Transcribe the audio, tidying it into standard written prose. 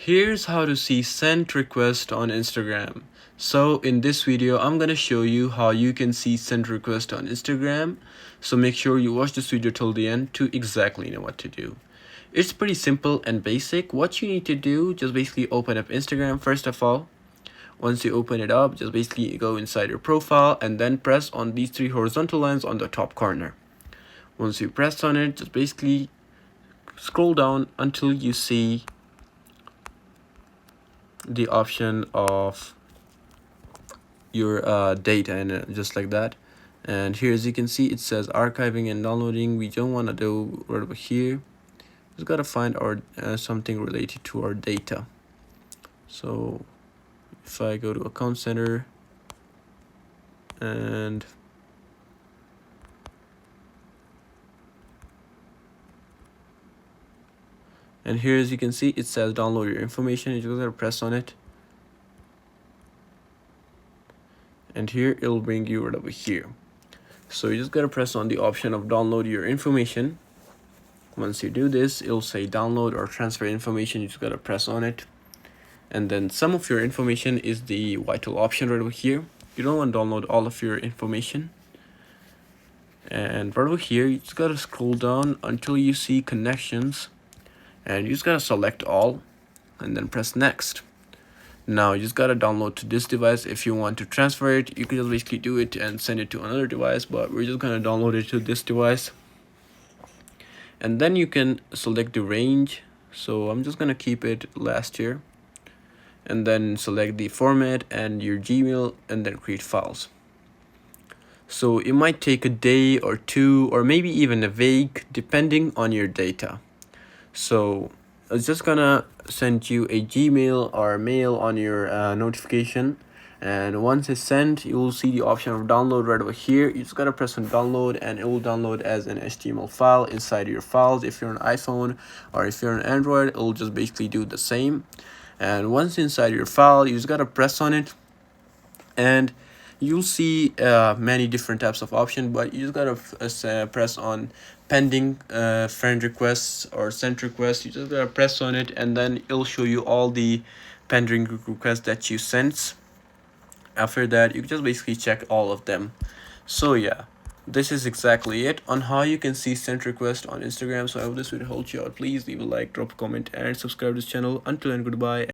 Here's how to see sent request on Instagram. So in this video, I'm gonna show you how you can see sent request on Instagram. So make sure you watch this video till the end to exactly know what to do. It's pretty simple and basic. What you need to do, just basically open up Instagram first of all. Once you open it up, just basically go inside your profile and then press on these three horizontal lines on the top corner. Once you press on it, just basically scroll down until you see the option of your data, and just like that. And here, as you can see, it says archiving and downloading. We don't want to do right over here. Just gotta find our something related to our data. So if I go to account center and here, as you can see, it says download your information. You just gotta press on it, and here it'll bring you right over here. So you just gotta press on the option of download your information. Once you do this, it'll say download or transfer information. You just gotta press on it, and then some of your information is the vital option right over here. You don't want to download all of your information. And right over here, you just gotta scroll down until you see connections, and you just gotta select all and then press next. Now you just gotta download to this device. If you want to transfer it, you can just basically do it and send it to another device, but we're just gonna download it to this device. And then you can select the range. So I'm just gonna keep it last year, and then select the format and your Gmail, and then create files. So it might take a day or two, or maybe even a week, depending on your data. So it's just gonna send you a Gmail or mail on your notification, and once it's sent, you will see the option of download right over here. You just gotta press on download, and it will download as an HTML file inside your files. If you're on iPhone or if you're on Android, it will just basically do the same. And once inside your file, you just gotta press on it, and you'll see many different types of options, but you just gotta press on pending friend requests or sent requests. You just gotta press on it, and then it'll show you all the pending requests that you sent. After that, you just basically check all of them. So yeah, this is exactly it on how you can see sent request on Instagram. So I hope this video helped you out. Please leave a like, drop a comment, and subscribe to this channel. Until then, goodbye.